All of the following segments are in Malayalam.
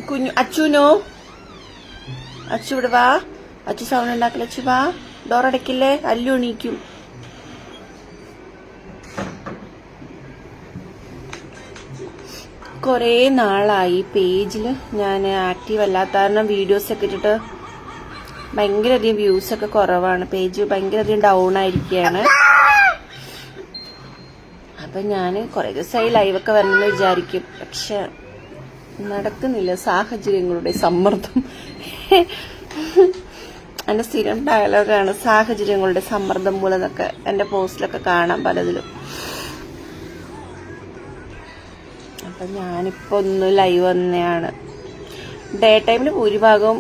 കുഞ്ഞു അച്ചുനോ, അച്ചു ഇവിടെ വാ. അച്ചു സൗണ്ട് ഉണ്ടാക്കില്ല. അച്ചു വാ, ഡോറടക്കില്ലേ, അല്ലു എണീക്കും. കുറേ നാളായി പേജിൽ ഞാൻ ആക്റ്റീവ് അല്ലാത്ത കാരണം വീഡിയോസൊക്കെ ഇട്ടിട്ട് ഭയങ്കരധികം വ്യൂസൊക്കെ കുറവാണ്. പേജ് ഭയങ്കരധികം ഡൗൺ ആയിരിക്കുകയാണ്. അപ്പം ഞാൻ കുറേ ദിവസമായി ലൈവൊക്കെ വരണമെന്ന് വിചാരിക്കും, പക്ഷെ നടക്കുന്നില്ല. സാഹചര്യങ്ങളുടെ സമ്മർദ്ദം. എൻ്റെ സ്ഥിരം ഡയലോഗാണ്, സാഹചര്യങ്ങളുടെ സമ്മർദ്ദം മൂലം എന്നൊക്കെ എൻ്റെ പോസ്റ്റിലൊക്കെ കാണാം പലതിലും. അപ്പം ഞാനിപ്പോൾ ഒന്ന് ലൈവ് വന്നെയാണ്. ഡേ ടൈമിൽ ഭൂരിഭാഗവും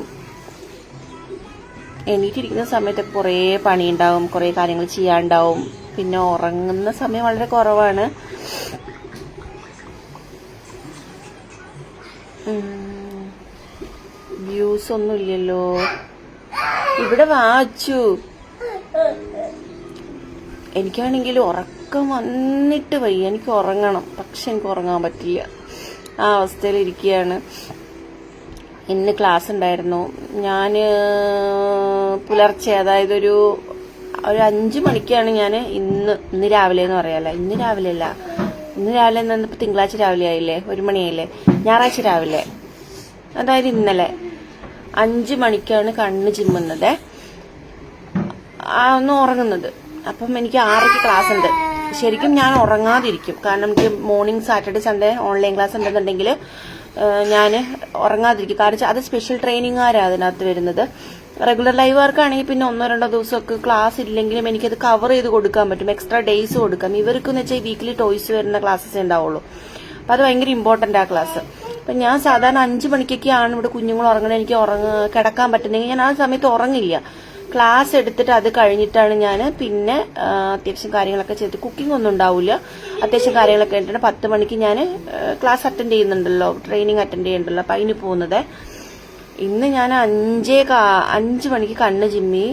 എണീറ്റിരിക്കുന്ന സമയത്ത് കുറേ പണിയുണ്ടാവും, കുറേ കാര്യങ്ങൾ ചെയ്യാനുണ്ടാവും. പിന്നെ ഉറങ്ങുന്ന സമയം വളരെ കുറവാണ്. വ്യൂസ് ഒന്നും ഇല്ലല്ലോ. ഇവിടെ വാച്ചു. എനിക്കാണെങ്കിൽ ഉറക്കം വന്നിട്ട് വയ്യ, എനിക്ക് ഉറങ്ങണം, പക്ഷെ എനിക്ക് ഉറങ്ങാൻ പറ്റില്ല. ആ അവസ്ഥയിൽ ഇരിക്കുകയാണ്. ഇന്ന് ക്ലാസ് ഉണ്ടായിരുന്നു. ഞാൻ പുലർച്ചെ, അതായത് ഒരു 5 മണിക്കാണ് ഞാൻ ഇന്ന് രാവിലെ എന്ന് പറയാല്ലേ, ഇന്ന് രാവിലെ എന്നപ്പോൾ തിങ്കളാഴ്ച രാവിലെ ആയില്ലേ, 1 മണിയായില്ലേ, ഞായറാഴ്ച രാവിലെ, അതായത് ഇന്നലെ 5 മണിക്കാണ് കണ്ണ് ചിമ്മുന്നത്, ഒന്ന് ഉറങ്ങുന്നത്. അപ്പം എനിക്ക് 6:00 ക്ലാസ് ഉണ്ട്. ശരിക്കും ഞാൻ ഉറങ്ങാതിരിക്കും, കാരണം എനിക്ക് morning Saturday Sunday online class ഉണ്ടെന്നുണ്ടെങ്കിൽ ഞാൻ ഉറങ്ങാതിരിക്കും. കാരണം അത് സ്പെഷ്യൽ ട്രെയിനിങ്ങുകാരാണ് അതിനകത്ത് വരുന്നത്. റെഗുലർ ലൈവുകാർക്കാണെങ്കിൽ പിന്നെ 1-2 ദിവസമൊക്കെ ക്ലാസ് ഇല്ലെങ്കിലും എനിക്കത് കവർ ചെയ്ത് കൊടുക്കാൻ പറ്റും, എക്സ്ട്രാ ഡേയ്സ് കൊടുക്കാം. ഇവർക്കെന്ന് വെച്ചാൽ വീക്കിലി ടോയ്സ് വരുന്ന ക്ലാസ്സസ് ഉണ്ടാവുള്ളൂ. അപ്പം അത് ഭയങ്കര ഇമ്പോർട്ടൻ്റ് ആ ക്ലാസ്. അപ്പം ഞാൻ സാധാരണ 5 മണിക്കൊക്കെയാണ് ഇവിടെ കുഞ്ഞുങ്ങൾ ഉറങ്ങണത്. എനിക്ക് കിടക്കാൻ പറ്റുന്നെങ്കിൽ ഞാൻ ആ സമയത്ത് ഉറങ്ങില്ല. ക്ലാസ് എടുത്തിട്ട് അത് കഴിഞ്ഞിട്ടാണ് ഞാൻ പിന്നെ അത്യാവശ്യം കാര്യങ്ങളൊക്കെ ചെയ്ത്, കുക്കിംഗ് ഒന്നും ഉണ്ടാവില്ല, അത്യാവശ്യം കാര്യങ്ങളൊക്കെ കഴിഞ്ഞിട്ടാണ് 10 മണിക്ക് ഞാൻ ക്ലാസ് അറ്റൻഡ് ചെയ്യുന്നുണ്ടല്ലോ, ട്രെയിനിങ് അറ്റൻഡ് ചെയ്യുന്നുണ്ടല്ലോ. അപ്പം അതിന് പോകുന്നത്. ഇന്ന് ഞാൻ 5 മണിക്ക് കണ്ണ് ചിമ്മി,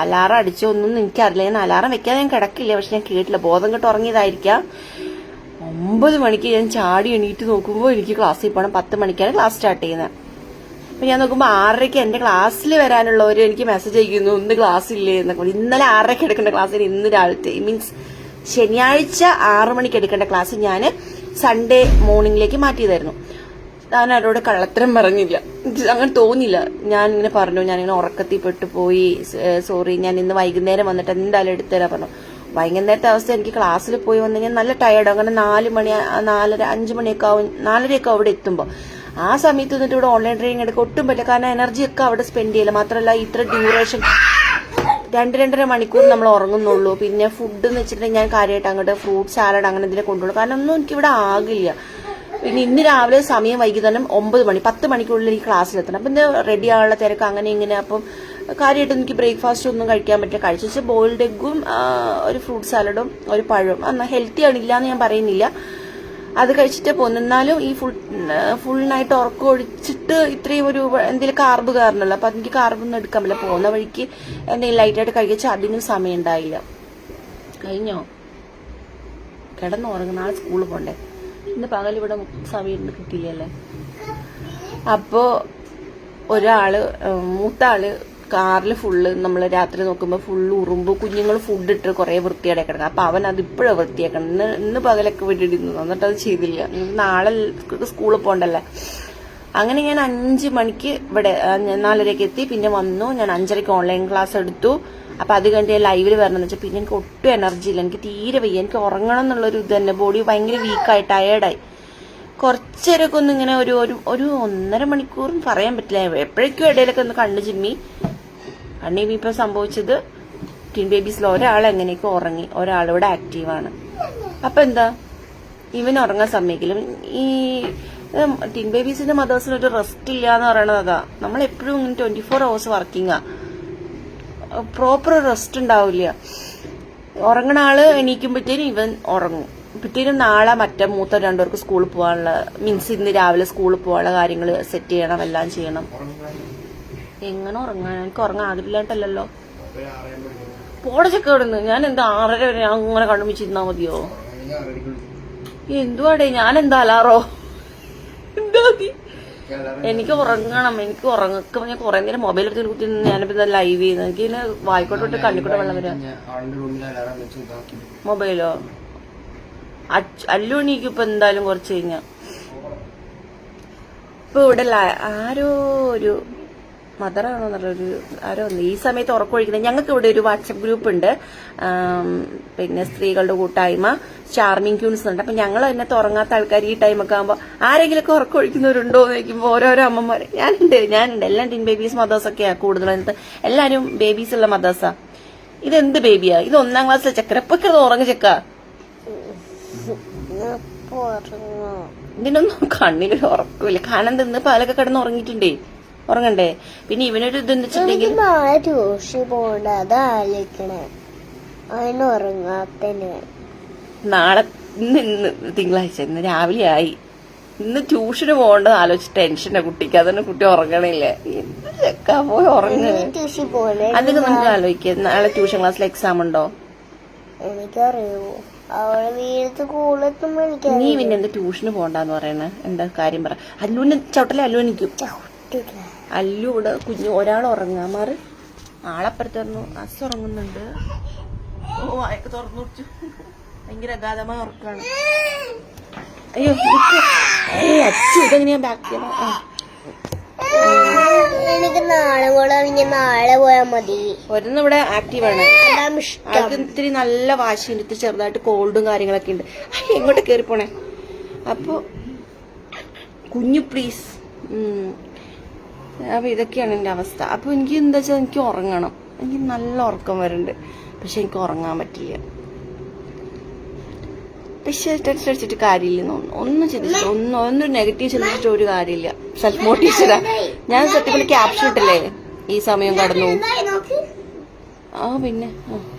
അലാറം അടിച്ചോ ഒന്നും എനിക്കറിയില്ല. ഞാൻ അലാറം വെക്കാതെ ഞാൻ കിടക്കില്ല, പക്ഷെ ഞാൻ കേട്ടില്ല, ബോധം കെട്ട് ഉറങ്ങിയതായിരിക്കാം. 9 മണിക്ക് ഞാൻ ചാടി എണീറ്റ് നോക്കുമ്പോൾ എനിക്ക് ക്ലാസ്സിൽ പോകണം. 10 മണിക്കാണ് ക്ലാസ് സ്റ്റാർട്ട് ചെയ്യുന്നത്. അപ്പം ഞാൻ നോക്കുമ്പോൾ 6:30 എൻ്റെ ക്ലാസ്സിൽ വരാനുള്ളവർ എനിക്ക് മെസ്സേജ് അയക്കുന്നു, ഇന്ന് ക്ലാസ് ഇല്ലേ എന്നൊക്കെ. ഇന്നലെ 6:30 എടുക്കേണ്ട ക്ലാസ്സിന് ഇന്ന് രാവിലത്തെ, മീൻസ് ശനിയാഴ്ച 6 മണിക്ക് എടുക്കേണ്ട ക്ലാസ് ഞാൻ സൺഡേ മോർണിംഗിലേക്ക് മാറ്റിയതായിരുന്നു. ഞാൻ അവരോട് കള്ളത്തരം പറഞ്ഞില്ല, അങ്ങനെ തോന്നില്ല. ഞാൻ ഇങ്ങനെ പറഞ്ഞു, ഞാനിങ്ങനെ ഉറക്കത്തിൽ പെട്ടുപോയി, സോറി, ഞാൻ ഇന്ന് വൈകുന്നേരം വന്നിട്ട് എന്തായാലും എടുത്തുതരാൻ പറഞ്ഞു. വൈകുന്നേരത്തെ അവസ്ഥ എനിക്ക് ക്ലാസ്സിൽ പോയി വന്നു കഴിഞ്ഞാൽ നല്ല ടയർഡാവും. കാരണം 4 മണി 4:30 5 മണിയൊക്കെ ആവും, 4:30 അവിടെ എത്തുമ്പോൾ. ആ സമയത്ത് എന്നിട്ട് ഇവിടെ ഓൺലൈൻ ട്രെയിനിങ് എടുക്കുക ഒട്ടും പറ്റില്ല, കാരണം എനർജിയൊക്കെ അവിടെ സ്പെൻഡ് ചെയ്യില്ല. മാത്രമല്ല ഇത്ര ഡ്യൂറേഷൻ 2-2.5 മണിക്കൂർ നമ്മൾ ഉറങ്ങുന്നുള്ളൂ. പിന്നെ ഫുഡ് എന്ന് വെച്ചിട്ടുണ്ടെങ്കിൽ ഞാൻ കാര്യമായിട്ട് അങ്ങോട്ട് ഫ്രൂട്ട് സാലഡ് അങ്ങനെ ഇതിനെ കൊണ്ടുപോകും, കാരണം ഒന്നും എനിക്കിവിടെ ആകില്ല. പിന്നെ ഇന്ന് രാവിലെ സമയം വൈകി തന്നെ 9 മണി 10 മണിക്കുള്ളിൽ എനിക്ക് ക്ലാസ്സിലെത്തണം. അപ്പം ഇത് റെഡി ആവാനുള്ള തിരക്ക് അങ്ങനെ ഇങ്ങനെ. അപ്പം കാര്യമായിട്ട് എനിക്ക് ബ്രേക്ക്ഫാസ്റ്റ് ഒന്നും കഴിക്കാൻ പറ്റില്ല. കഴിച്ചു ബോയിൽഡ് എഗ്ഗും ഒരു ഫ്രൂട്ട് സാലഡും ഒരു പഴവും. എന്നാൽ ഹെൽത്തി ആണില്ല എന്ന് ഞാൻ പറയുന്നില്ല, അത് കഴിച്ചിട്ട് പോകുന്നു. എന്നാലും ഈ ഫുൾ നൈറ്റ് ഉറക്കം ഒഴിച്ചിട്ട് ഇത്രയും ഒരു എന്തെങ്കിലും കാർബ് കയറണല്ലോ, അപ്പം എനിക്ക് കാർബൊന്നും എടുക്കാൻ പറ്റില്ല. പോകുന്ന വഴിക്ക് എന്തെങ്കിലും ലൈറ്റായിട്ട് കഴിച്ചാൽ അതിനും സമയം ഉണ്ടായില്ല. കഴിഞ്ഞോ? കിടന്നുറങ്ങും, നാളെ സ്കൂളിൽ പോകണ്ടേ. ഇന്ന് പകൽ ഇവിടെ സമയം കിട്ടിയില്ലല്ലേ. അപ്പോൾ മൂത്താള് കാറിൽ ഫുള്ള് നമ്മൾ രാത്രി നോക്കുമ്പോൾ ഫുള്ള് ഉറുമ്പ്, കുഞ്ഞുങ്ങൾ ഫുഡ് ഇട്ട് കുറേ വൃത്തിയാടെ കിടക്കണം. അപ്പം അവൻ അത് ഇപ്പോഴും വൃത്തിയാക്കണം. ഇന്ന് പകലൊക്കെ വിട്ടിടുന്നു, എന്നിട്ട് അത് ചെയ്തില്ല. നാളെ സ്കൂളിൽ പോകണ്ടല്ലേ. അങ്ങനെ ഞാൻ 5 മണിക്ക് ഇവിടെ 4:30 എത്തി. പിന്നെ വന്നു, ഞാൻ 5:30 ഓൺലൈൻ ക്ലാസ് എടുത്തു. അപ്പം അത് കഴിഞ്ഞ് ഞാൻ ലൈവിൽ വരണമെന്ന് വെച്ചാൽ പിന്നെ എനിക്ക് ഒട്ടും എനർജി ഇല്ല, എനിക്ക് തീരെ വയ്യ. എനിക്ക് ഉറങ്ങണം എന്നുള്ളൊരു ഇത് തന്നെ, ബോഡി ഭയങ്കര വീക്കായി ടയേർഡായി. കുറച്ചേരൊക്കെ ഒന്ന് ഇങ്ങനെ ഒരു 1.5 മണിക്കൂറും പറയാൻ പറ്റില്ല, എപ്പോഴേക്കും ഇടയിലൊക്കെ ഒന്ന് കണ്ണ് ചിമ്മി. ഇപ്പം സംഭവിച്ചത് ടിൻ ബേബീസിൽ ഒരാൾ എങ്ങനെയൊക്കെ ഉറങ്ങി, ഒരാളിവിടെ ആക്റ്റീവാണ്. അപ്പം എന്താ ഇവൻ ഉറങ്ങാൻ സമ്മതിക്കില്ല. ഈ ടിൻ ബേബീസിന്റെ മദേഴ്സിനൊരു റെസ്റ്റ് ഇല്ല എന്ന് പറയണത് അതാ. നമ്മൾ എപ്പോഴും 24 hours വർക്കിങ്ങാ, പ്രോപ്പർ റെസ്റ്റ് ഉണ്ടാവില്ല. ഉറങ്ങണ ആള് എണീക്കുമ്പോഴത്തേനും ഇവൻ ഉറങ്ങും. പിറ്റേനും നാളെ മറ്റേ മൂത്ത 2 പേർക്ക് സ്കൂളിൽ പോകാനുള്ള, മീൻസ് ഇന്ന് രാവിലെ സ്കൂളിൽ പോകാനുള്ള കാര്യങ്ങൾ സെറ്റ് ചെയ്യണം, എല്ലാം ചെയ്യണം. എങ്ങനെ ഉറങ്ങാൻ? എനിക്ക് ഉറങ്ങാൻ ആഗ്രഹമില്ലാണ്ടല്ലോ. പോടച്ചൊക്കെ ഇവിടുന്ന് ഞാൻ എന്താ 6:30 വരെ ഞാൻ അങ്ങനെ കണ്ടുപിടിച്ചിരുന്നാ മതിയോ? എന്തുവാടേ, ഞാൻ എന്താ അലാറോ? എന്താ എനിക്ക് ഉറങ്ങണം, എനിക്ക് ഉറങ്ങും. ഞാൻ കുറെ നേരം മൊബൈൽ എടുത്ത് കുത്തി ഞാനിപ്പോ ലൈവ് ചെയ്യുന്നത്. എനിക്ക് ഇങ്ങനെ വായിക്കോട്ട് വിട്ട് കണ്ണിക്കൂടെ വെള്ളം വരാം. മൊബൈലോ അല്ലു എണീക്കും ഇപ്പൊ എന്തായാലും കുറച്ച് കഴിഞ്ഞാ. ഇപ്പൊ ഇവിടെ ആരോ ഒരു മദറാണോന്നുള്ളൊരു ആരോ ഒന്ന് ഈ സമയത്ത് ഉറക്കൊഴിക്കുന്നത്. ഞങ്ങൾക്ക് ഇവിടെ ഒരു വാട്സപ്പ് ഗ്രൂപ്പ് ഉണ്ട്, പിന്നെ സ്ത്രീകളുടെ കൂട്ടായ്മ ചാർമിങ് ക്യൂൺസ് ഉണ്ട്. അപ്പൊ ഞങ്ങൾ അതിനകത്ത് ഉറങ്ങാത്ത ആൾക്കാർ ഈ ടൈമൊക്കെ ആകുമ്പോൾ ആരെങ്കിലുമൊക്കെ ഉറക്കൊഴിക്കുന്നവരുണ്ടോ എന്ന് ചോദിക്കുമ്പോൾ ഓരോരോ അമ്മമാർ ഞാനുണ്ട് എല്ലാം ടിൻ ബേബീസ് മദേഴ്സ് ഒക്കെയാ കൂടുതലും. അതിനകത്ത് എല്ലാരും ബേബീസ് ഉള്ള മദേഴ്സാ. ഇതെന്ത് ബേബിയാ? ഇത് 1ാം ക്ലാസ്സിലെ ചക്കര. ഇപ്പൊ ഇത് ഉറങ്ങ ചെക്ക. ഇതിനൊന്നും കണ്ണിലൊരു ഉറക്കമില്ല. കാരണം ഇന്ന് പാലൊക്കെ കിടന്ന് ഉറങ്ങിയിട്ടുണ്ടേ, ഉറങ്ങണ്ടേ. പിന്നെ ഇവനൊരു ഇതെന്ന് വെച്ചിട്ടുണ്ടെങ്കിൽ നാളെ ഇന്ന് തിങ്കളാഴ്ച, ഇന്ന് രാവിലെ ആയി. ഇന്ന് ട്യൂഷന് പോകേണ്ടത് ആലോചിച്ച് ടെൻഷനാ കുട്ടിക്ക്. അതുകൊണ്ട് കുട്ടി ഉറങ്ങണില്ലേ. ചെക്കാ പോയി ഉറങ്ങ്. അതൊക്കെ നമുക്ക് ആലോചിക്കാം. നാളെ ട്യൂഷൻ ക്ലാസ്സിൽ എക്സാം ഉണ്ടോ? നീ പിന്നെ എന്താ ട്യൂഷന് പോകണ്ടെന്ന് പറയണ? എന്താ കാര്യം പറ. അല്ലുവിന് ചവിട്ടല്ലേ? അല്ലു എനിക്കും അല്ലു ഇവിടെ കുഞ്ഞു ഒരാൾ ഉറങ്ങാൻ മാറി. ആളപ്പുറത്ത് പറഞ്ഞു അസ് ഉറങ്ങുന്നുണ്ട്. ഓ അയക്ക് തുറന്നു വെച്ചു. ഭയങ്കര അഗാധമായ ഉറക്കാണ്. അയ്യോ അച്ചു ഇതെങ്ങനെയാ ബാക്ക് ചെയ്യാൻ? എനിക്ക് നാളെ പോയാൽ മതി. ഒരെണ്ണം ഇവിടെ ആക്റ്റീവാണ്. ആൾക്ക് ഇത്തിരി നല്ല വാശിയുണ്ട്. ഇത്തിരി ചെറുതായിട്ട് കോൾഡും കാര്യങ്ങളൊക്കെ ഉണ്ട്. എങ്ങോട്ട് കയറി പോണേ? അപ്പൊ കുഞ്ഞു പ്ലീസ്. അപ്പൊ ഇതൊക്കെയാണ് എന്റെ അവസ്ഥ. അപ്പൊ എനിക്ക് എന്താ വെച്ചാൽ എനിക്ക് ഉറങ്ങണം. എനിക്ക് നല്ല ഉറക്കം വരുന്നുണ്ട്, പക്ഷെ എനിക്ക് ഉറങ്ങാൻ പറ്റില്ല. പക്ഷെ ടെൻഷൻ അടിച്ചിട്ട് കാര്യമില്ല. ഒന്നും ചിന്തിച്ചിട്ട് ഒന്നും നെഗറ്റീവ് ചിന്തിച്ചിട്ട് ഒരു കാര്യമില്ല. സെൽഫ് മോട്ടിവേഷനാ. ഞാൻ സത്യത്തിൽ ക്യാപ്ഷൻ ഇട്ടല്ലേ ഈ സമയം കടന്നു. പിന്നെ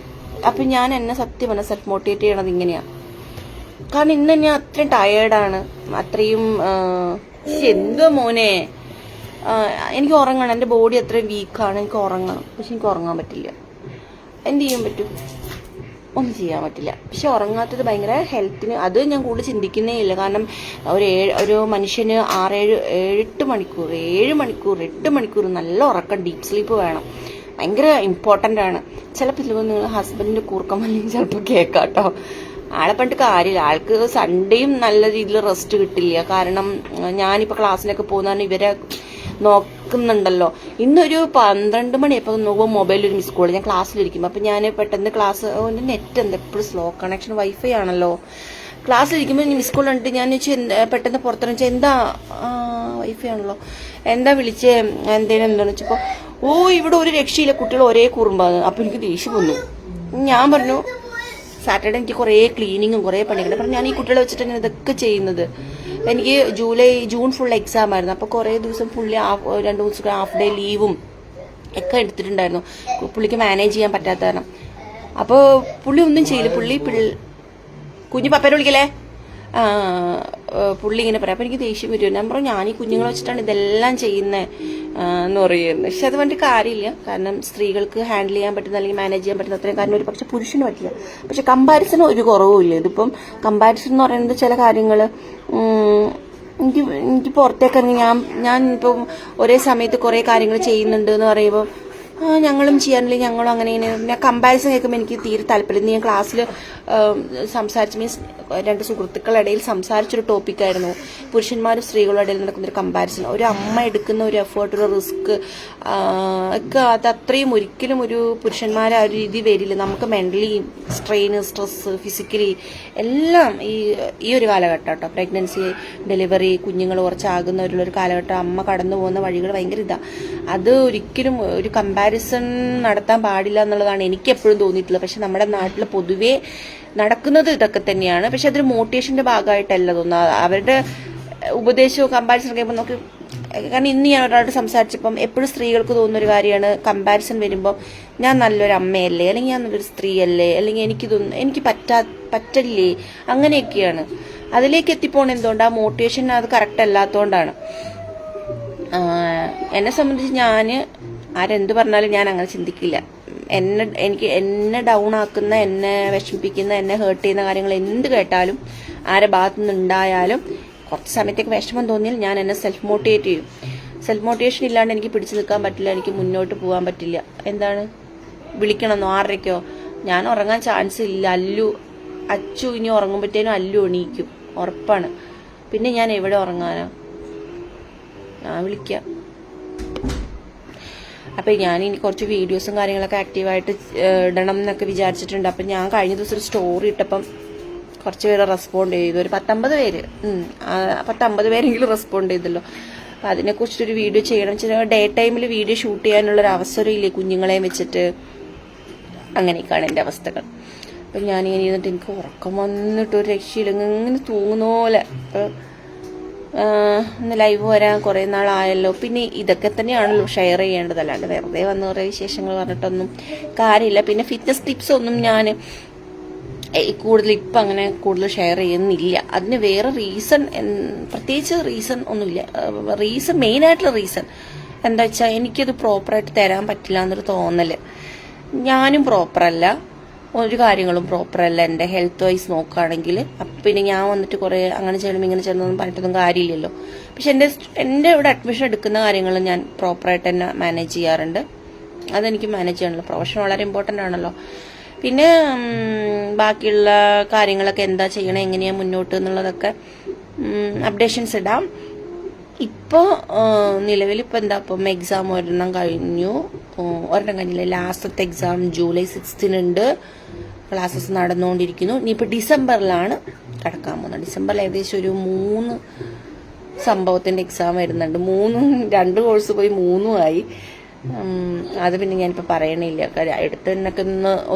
അപ്പൊ ഞാൻ എന്നെ സത്യം പറഞ്ഞ സെൽഫ് മോട്ടിവേറ്റ് ചെയ്യണത് ഇങ്ങനെയാ. കാരണം ഇന്ന് ഞാൻ അത്രയും ടയേർഡാണ്. അത്രയും എന്തോ മോനെ എനിക്ക് ഉറങ്ങണം. എന്റെ ബോഡി അത്രയും വീക്കാണ്. എനിക്ക് ഉറങ്ങണം, പക്ഷെ എനിക്ക് ഉറങ്ങാൻ പറ്റില്ല. എന്ത് ചെയ്യാൻ പറ്റും? ഒന്നും ചെയ്യാൻ പറ്റില്ല. പക്ഷെ ഉറങ്ങാത്തത് ഭയങ്കര ഹെൽത്തിന് അത് ഞാൻ കൂടുതൽ ചിന്തിക്കുന്നേ ഇല്ല. കാരണം ഒരു മനുഷ്യന് 7 മണിക്കൂർ നല്ല ഉറക്കം, ഡീപ്പ് സ്ലീപ്പ് വേണം. ഭയങ്കര ഇമ്പോർട്ടൻ്റ് ആണ്. ചിലപ്പോൾ നിങ്ങൾ ഹസ്ബൻഡിന്റെ കൂർക്കം അല്ലെങ്കിൽ ചിലപ്പോൾ കേൾക്കാട്ടോ. ആളെ പറഞ്ഞിട്ട് കാര്യമില്ല. ആൾക്ക് സൺഡേയും നല്ല രീതിയിൽ റെസ്റ്റ് കിട്ടില്ല. കാരണം ഞാനിപ്പോൾ ക്ലാസ്സിലൊക്കെ പോകുന്നതാണ് ഇവരെ നോക്കുന്നുണ്ടല്ലോ. ഇന്നൊരു 12 മണിയപ്പോൾ നോക്കുമ്പോൾ മൊബൈലിൽ ഒരു മിസ് കോൾ. ഞാൻ ക്ലാസ്സിലിരിക്കും. അപ്പം ഞാൻ പെട്ടെന്ന് ക്ലാസ് നെറ്റ് എന്താ എപ്പോഴും സ്ലോ കണക്ഷൻ, വൈഫൈ ആണല്ലോ. ക്ലാസ്സിലിരിക്കുമ്പോൾ മിസ് കോൾ കണ്ടിട്ട് ഞാൻ പെട്ടെന്ന് പുറത്തിറങ്ങി വെച്ചാൽ എന്താ വൈഫൈ ആണല്ലോ, എന്താ വിളിച്ചേ എന്താണെന്ന് വെച്ചപ്പോൾ ഇവിടെ ഒരു രക്ഷയില്ല, കുട്ടികൾ ഒരേ കുറുമ്പാണ്. അപ്പം എനിക്ക് ദേഷ്യം വന്നു. ഞാൻ പറഞ്ഞു സാറ്റർഡേ എനിക്ക് കുറേ ക്ലീനിങ്ങും കുറേ പണികളുണ്ട്. അപ്പം ഞാൻ ഈ കുട്ടികളെ വെച്ചിട്ടാണ് ഇതൊക്കെ ചെയ്യുന്നത്. എനിക്ക് ജൂൺ ഫുൾ എക്സാം ആയിരുന്നു. അപ്പോൾ കുറേ ദിവസം ഫുള്ളി 2 ദിവസം ഹാഫ് ഡേ ലീവും ഒക്കെ എടുത്തിട്ടുണ്ടായിരുന്നു. പുള്ളിക്ക് മാനേജ് ചെയ്യാൻ പറ്റാത്ത കാരണം. അപ്പോൾ പുള്ളി ഒന്നും ചെയ്യില്ല. കുഞ്ഞു പപ്പേരെ വിളിക്കല്ലേ, പുള്ളി ഇങ്ങനെ പറയാം. അപ്പം എനിക്ക് ദേഷ്യം വരും. ഞാൻ പറഞ്ഞു ഞാൻ ഈ കുഞ്ഞുങ്ങളെ വെച്ചിട്ടാണ് ഇതെല്ലാം ചെയ്യുന്നത് എന്ന് പറയുന്നത്. പക്ഷെ അത് വേണ്ടി കാര്യമില്ല. കാരണം സ്ത്രീകൾക്ക് ഹാൻഡിൽ ചെയ്യാൻ പറ്റുന്ന അല്ലെങ്കിൽ മാനേജ് ചെയ്യാൻ പറ്റുന്ന അത്രയും കാര്യം ഒരു പക്ഷെ പുരുഷന് പറ്റില്ല. പക്ഷെ കമ്പാരിസൺ ഒരു കുറവുമില്ല. ഇതിപ്പം കമ്പാരിസൺ എന്ന് പറയുന്നത് ചില കാര്യങ്ങൾ എനിക്ക് പുറത്തേക്കിറങ്ങി ഞാൻ ഇപ്പം ഒരേ സമയത്ത് കുറേ കാര്യങ്ങൾ ചെയ്യുന്നുണ്ട് എന്ന് പറയുമ്പോൾ ഞങ്ങളും ചെയ്യാറില്ല, ഞങ്ങളും അങ്ങനെ ഇങ്ങനെ കമ്പാരിസൺ കേൾക്കുമ്പോൾ എനിക്ക് തീരെ താല്പര്യം. ഞാൻ ക്ലാസ്സിൽ സംസാരിച്ച മീൻസ് 2 സുഹൃത്തുക്കളുടെ ഇടയിൽ സംസാരിച്ചൊരു ടോപ്പിക്കായിരുന്നു പുരുഷന്മാരും സ്ത്രീകളുടെ ഇടയിൽ നടക്കുന്നൊരു കമ്പാരിസൺ. ഒരു അമ്മ എടുക്കുന്ന ഒരു എഫേർട്ട്, ഒരു റിസ്ക് ഒക്കെ അത് അത്രയും ഒരിക്കലും ഒരു പുരുഷന്മാരെ ആ ഒരു രീതി വരില്ല. നമുക്ക് മെന്റലി സ്ട്രെയിൻ, സ്ട്രെസ്, ഫിസിക്കലി എല്ലാം ഈ ഒരു കാലഘട്ടം കേട്ടോ. പ്രഗ്നൻസി, ഡെലിവറി, കുഞ്ഞുങ്ങൾ കുറച്ചാകുന്നവരുള്ളൊരു കാലഘട്ടം. അമ്മ കടന്നു പോകുന്ന വഴികൾ ഭയങ്കര ഇതാണ്. അത് ഒരിക്കലും ഒരു കമ്പാരിസൺ നടത്താൻ പാടില്ല എന്നുള്ളതാണ് എനിക്ക് എപ്പോഴും തോന്നിയിട്ടുള്ളത്. പക്ഷെ നമ്മുടെ നാട്ടിൽ പൊതുവേ നടക്കുന്നത് ഇതൊക്കെ തന്നെയാണ്. പക്ഷെ അതൊരു മോട്ടിവേഷന്റെ ഭാഗമായിട്ടല്ല തോന്നുന്നത്. അവരുടെ ഉപദേശവും കമ്പാരിസൺ കഴിയുമ്പോൾ നമുക്ക്, കാരണം ഇന്ന് ഞാൻ ഒരാളോട് സംസാരിച്ചപ്പം എപ്പോഴും സ്ത്രീകൾക്ക് തോന്നുന്ന ഒരു കാര്യമാണ് കമ്പാരിസൺ വരുമ്പോൾ ഞാൻ നല്ലൊരു അമ്മയല്ലേ, അല്ലെങ്കിൽ ഞാൻ നല്ലൊരു സ്ത്രീയല്ലേ, അല്ലെങ്കിൽ എനിക്ക് പറ്റില്ലേ, അങ്ങനെയൊക്കെയാണ്. അതിലേക്ക് എത്തിപ്പോണ എന്തുകൊണ്ട് ആ മോട്ടിവേഷൻ അത് കറക്റ്റ് അല്ലാത്തതുകൊണ്ടാണ്. എന്നെ സംബന്ധിച്ച് ഞാൻ ആരെന്ത് പറഞ്ഞാലും ഞാൻ അങ്ങനെ ചിന്തിക്കില്ല. എന്നെ ഡൗൺ ആക്കുന്ന, എന്നെ വിഷമിപ്പിക്കുന്ന, എന്നെ ഹേർട്ട് ചെയ്യുന്ന കാര്യങ്ങൾ എന്ത് കേട്ടാലും ആരെ ഭാഗത്തു നിന്നുണ്ടായാലും കുറച്ച് സമയത്തേക്ക് വിഷമം തോന്നിയാൽ ഞാൻ എന്നെ സെൽഫ് മോട്ടിവേറ്റ് ചെയ്യും. സെൽഫ് മോട്ടിവേഷൻ ഇല്ലാണ്ട് എനിക്ക് പിടിച്ചു നിൽക്കാൻ പറ്റില്ല, എനിക്ക് മുന്നോട്ട് പോകാൻ പറ്റില്ല. എന്താണ് വിളിക്കണമെന്നോ 6:30-ക്കോ? ഞാൻ ഉറങ്ങാൻ ചാൻസ് ഇല്ല. അച്ചു ഇനി ഉറങ്ങുമ്പോഴത്തേനും അല്ലു എണീക്കും, ഉറപ്പാണ്. പിന്നെ ഞാൻ എവിടെ ഉറങ്ങാനാ? ഞാൻ വിളിക്കാം. അപ്പം ഞാനിനി കുറച്ച് വീഡിയോസും കാര്യങ്ങളൊക്കെ ആക്റ്റീവായിട്ട് ഇടണം എന്നൊക്കെ വിചാരിച്ചിട്ടുണ്ട്. അപ്പം ഞാൻ കഴിഞ്ഞ ദിവസം ഒരു സ്റ്റോറി ഇട്ടപ്പം കുറച്ച് പേര് റെസ്പോണ്ട് ചെയ്തു. ഒരു 19 പേര് 50 പേരെങ്കിലും റെസ്പോണ്ട് ചെയ്തല്ലോ. അപ്പം അതിനെക്കുറിച്ചൊരു വീഡിയോ ചെയ്യണം. ഡേ ടൈമിൽ വീഡിയോ ഷൂട്ട് ചെയ്യാനുള്ളൊരു അവസരം ഇല്ലേ കുഞ്ഞുങ്ങളെയും വെച്ചിട്ട്? അങ്ങനെയൊക്കെയാണ് എൻ്റെ അവസ്ഥകൾ. അപ്പം ഞാനിങ്ങനെ ഇരുന്നിട്ട് എനിക്ക് ഉറക്കം വന്നിട്ട് ഒരു രക്ഷയില്ല, ഇങ്ങനെ തൂങ്ങുന്ന പോലെ. ഒന്ന് ലൈവ് വരാൻ കുറേ നാളായല്ലോ. പിന്നെ ഇതൊക്കെ തന്നെയാണല്ലോ ഷെയർ ചെയ്യേണ്ടത്, അല്ലാണ്ട് വെറുതെ വന്ന് കുറേ വിശേഷങ്ങൾ പറഞ്ഞിട്ടൊന്നും കാര്യമില്ല. പിന്നെ ഫിറ്റ്നസ് ടിപ്സ് ഒന്നും ഞാൻ ഇപ്പം അങ്ങനെ കൂടുതൽ ഷെയർ ചെയ്യുന്നില്ല. അതിന് വേറെ റീസൺ, പ്രത്യേകിച്ച് റീസൺ ഒന്നുമില്ല. മെയിനായിട്ടുള്ള റീസൺ എന്താ വെച്ചാൽ എനിക്കത് പ്രോപ്പറായിട്ട് തരാൻ പറ്റില്ല എന്നൊരു തോന്നല്. ഞാനും പ്രോപ്പറല്ല, ഒരു കാര്യങ്ങളും പ്രോപ്പറല്ല എൻ്റെ ഹെൽത്ത് വൈസ് നോക്കുകയാണെങ്കിൽ. പിന്നെ ഞാൻ വന്നിട്ട് കുറേ അങ്ങനെ ചെയ്യണം ഇങ്ങനെ ചെയ്യണമെന്ന് പറഞ്ഞിട്ടൊന്നും കാര്യമില്ലല്ലോ. പക്ഷെ എൻ്റെ ഇവിടെ അഡ്മിഷൻ എടുക്കുന്ന കാര്യങ്ങൾ ഞാൻ പ്രോപ്പറായിട്ട് തന്നെ മാനേജ് ചെയ്യാറുണ്ട്. അതെനിക്ക് മാനേജ് ചെയ്യണമല്ലോ, പ്രൊഫഷൻ വളരെ ഇമ്പോർട്ടൻ്റ് ആണല്ലോ. പിന്നെ ബാക്കിയുള്ള കാര്യങ്ങളൊക്കെ എന്താ ചെയ്യണം, എങ്ങനെയാണ് മുന്നോട്ട് എന്നുള്ളതൊക്കെ അപ്ഡേഷൻസ് ഇടാം. ഇപ്പോൾ നിലവിലിപ്പോൾ എന്താ, ഇപ്പം എക്സാം ഒരെണ്ണം കഴിഞ്ഞില്ല. ലാസ്റ്റത്തെ എക്സാം ജൂലൈ 6 ക്ലാസ്സസ് നടന്നുകൊണ്ടിരിക്കുന്നു. ഇനിയിപ്പോൾ ഡിസംബറിലാണ് കിടക്കാൻ പോകുന്നത്. ഡിസംബറിൽ ഏകദേശം ഒരു 3 സംഭവത്തിൻ്റെ എക്സാം വരുന്നുണ്ട്. 2 കോഴ്സ് പോയി 3 ആയി. അത് പിന്നെ ഞാനിപ്പോൾ പറയണില്ല. എടുത്തതിനൊക്കെ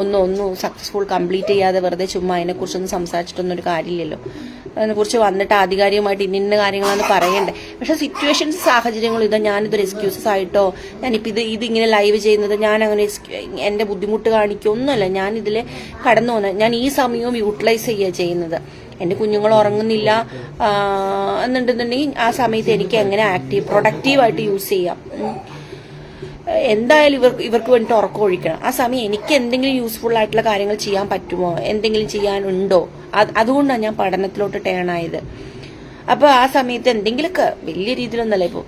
ഒന്നും സക്സസ്ഫുൾ കംപ്ലീറ്റ് ചെയ്യാതെ വെറുതെ ചുമ്മാ അതിനെക്കുറിച്ചൊന്നും സംസാരിച്ചിട്ടൊന്നും ഒരു കാര്യമില്ലല്ലോ. അതിനെക്കുറിച്ച് വന്നിട്ട് ആധികാരികമായിട്ട് ഇന്ന കാര്യങ്ങളാണ് പറയണ്ടേ. പക്ഷെ സിറ്റുവേഷൻസ്, സാഹചര്യങ്ങളും ഇതാ. ഞാനിതൊരു എക്സ്ക്യൂസസ് ആയിട്ടോ ഞാനിപ്പോൾ ഇതിങ്ങനെ ലൈവ് ചെയ്യുന്നത് ഞാൻ അങ്ങനെ എൻ്റെ ബുദ്ധിമുട്ട് കാണിക്കൊന്നുമല്ല. ഞാനിതിൽ കടന്നു പോകുന്നത്, ഞാൻ ഈ സമയവും യൂട്ടിലൈസ് ചെയ്യുക ചെയ്യുന്നത്. എൻ്റെ കുഞ്ഞുങ്ങൾ ഉറങ്ങുന്നില്ല എന്നുണ്ടെന്നുണ്ടെങ്കിൽ ആ സമയത്ത് എനിക്ക് എങ്ങനെ പ്രൊഡക്റ്റീവായിട്ട് യൂസ് ചെയ്യാം. എന്തായാലും ഇവർക്ക് വേണ്ടിയിട്ട് ഉറക്കം ഒഴിക്കണം. ആ സമയം എനിക്ക് എന്തെങ്കിലും യൂസ്ഫുൾ ആയിട്ടുള്ള കാര്യങ്ങൾ ചെയ്യാൻ പറ്റുമോ, എന്തെങ്കിലും ചെയ്യാനുണ്ടോ, അതുകൊണ്ടാണ് ഞാൻ പഠനത്തിലോട്ട് ടേൺ ആയത്. അപ്പോൾ ആ സമയത്ത് എന്തെങ്കിലുമൊക്കെ വലിയ രീതിയിലൊന്നല്ല, ഇപ്പോൾ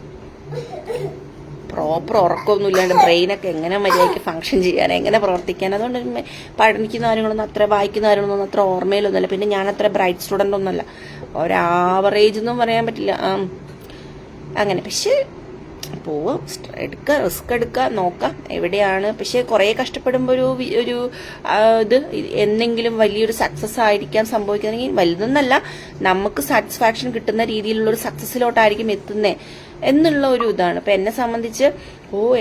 പ്രോപ്പർ ഉറക്കമൊന്നും ഇല്ലാണ്ട് ബ്രെയിനൊക്കെ എങ്ങനെ മര്യാദയ്ക്ക് ഫങ്ഷൻ ചെയ്യാൻ, എങ്ങനെ പ്രവർത്തിക്കാൻ. അതുകൊണ്ട് പഠിക്കുന്ന കാര്യങ്ങളൊന്നും വായിക്കുന്ന കാര്യങ്ങളൊന്നും അത്ര ഓർമ്മയിലൊന്നുമല്ല. പിന്നെ ഞാൻ അത്ര ബ്രൈറ്റ് സ്റ്റുഡൻ്റ് ഒന്നുമല്ല, ഒരു ആവറേജ് ഒന്നും പറയാൻ പറ്റില്ല. അങ്ങനെ പക്ഷെ പോവുക, റിസ്ക് എടുക്കുക, നോക്കാം എവിടെയാണ്. പക്ഷെ കുറേ കഷ്ടപ്പെടുമ്പോൾ ഒരു എന്തെങ്കിലും വലിയൊരു സക്സസ് ആയിരിക്കാൻ സംഭവിക്കുന്നെങ്കിൽ, വലുതെന്നല്ല, നമുക്ക് സാറ്റിസ്ഫാക്ഷൻ കിട്ടുന്ന രീതിയിലുള്ള ഒരു സക്സസ്സിലോട്ടായിരിക്കും എത്തുന്നത് എന്നുള്ള ഒരു ഇതാണ്. അപ്പം എന്നെ സംബന്ധിച്ച്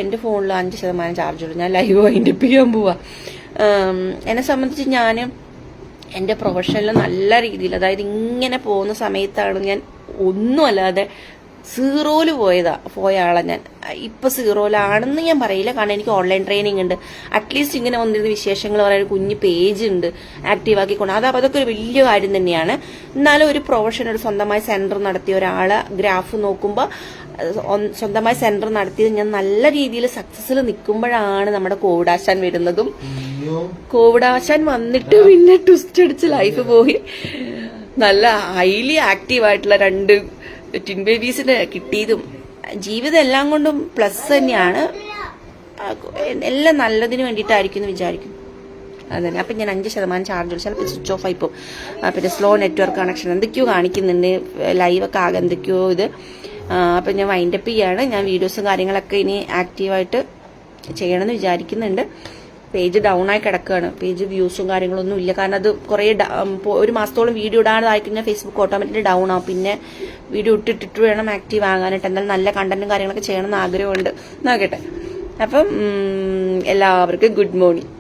എൻ്റെ ഫോണിൽ 5% ചാർജ് ഉള്ളൂ, ഞാൻ ലൈവ് വൈൻഡപ്പ് ചെയ്യാൻ പോവാ. എന്നെ സംബന്ധിച്ച് ഞാൻ എൻ്റെ പ്രൊഫഷനിൽ നല്ല രീതിയിൽ, അതായത് ഇങ്ങനെ പോകുന്ന സമയത്താണ് ഞാൻ ഒന്നുമല്ലാതെ സീറോയിൽ പോയ ആളെ ഞാൻ. ഇപ്പം സീറോയിലാണെന്ന് ഞാൻ പറയില്ല, കാരണം എനിക്ക് ഓൺലൈൻ ട്രെയിനിങ് ഉണ്ട്. അറ്റ്ലീസ്റ്റ് ഇങ്ങനെ വന്നിരുന്ന വിശേഷങ്ങൾ പറയാൻ ഒരു കുഞ്ഞ് പേജ് ഉണ്ട് ആക്റ്റീവാക്കിക്കൊണ്ട്. അതൊക്കെ ഒരു വലിയ കാര്യം തന്നെയാണ്. എന്നാലും ഒരു പ്രൊഫഷൻ, ഒരു സ്വന്തമായി സെന്റർ നടത്തിയ ഒരാളെ ഗ്രാഫ് നോക്കുമ്പോൾ, സ്വന്തമായി സെന്റർ നടത്തിയത് ഞാൻ നല്ല രീതിയിൽ സക്സസ്സിൽ നിൽക്കുമ്പോഴാണ് നമ്മുടെ കോവിഡാശാൻ വരുന്നതും. കോവിഡാശാൻ വന്നിട്ട് പിന്നെ ട്വിസ്റ്റ് അടിച്ച് ലൈഫ് പോയി. നല്ല ഹൈലി ആക്റ്റീവായിട്ടുള്ള 2 ട്വിൻ ബേബീസിന് കിട്ടിയതും. ജീവിതം എല്ലാം കൊണ്ടും പ്ലസ് തന്നെയാണ്. എല്ലാം നല്ലതിന് വേണ്ടിയിട്ടായിരിക്കും എന്ന് വിചാരിക്കും. അതന്നെ. അപ്പം ഞാൻ 5% ചാർജ് ഉള്ളു, ചിലപ്പോൾ സ്വിച്ച് ഓഫ് ആയിപ്പോൾ. പിന്നെ സ്ലോ നെറ്റ്വർക്ക് കണക്ഷൻ എന്തൊക്കെയോ കാണിക്കുന്നുണ്ട്, ലൈവൊക്കെ ആകെ എന്തൊക്കെയോ ഇത്. അപ്പം ഞാൻ വൈൻഡപ്പ് ചെയ്യാണ്. ഞാൻ വീഡിയോസും കാര്യങ്ങളൊക്കെ ഇനി ആക്റ്റീവായിട്ട് ചെയ്യണമെന്ന് വിചാരിക്കുന്നുണ്ട്. പേജ് ഡൗൺ ആയി കിടക്കുകയാണ്. പേജ് വ്യൂസും കാര്യങ്ങളൊന്നും ഇല്ല. കാരണം അത് കുറേ 1 മാസത്തോളം വീഡിയോ ഇടാതായി കഴിഞ്ഞാൽ ഫേസ്ബുക്ക് ഓട്ടോമാറ്റിക്കലി ഡൗൺ ആവും. പിന്നെ വീഡിയോ ഇട്ടിട്ട് വേണം ആക്റ്റീവ് ആകാനായിട്ട്. എന്തായാലും നല്ല കണ്ടന്റും കാര്യങ്ങളൊക്കെ ചെയ്യണമെന്ന് ആഗ്രഹമുണ്ട്. നോക്കട്ടെ. അപ്പം എല്ലാവർക്കും ഗുഡ് മോർണിംഗ്.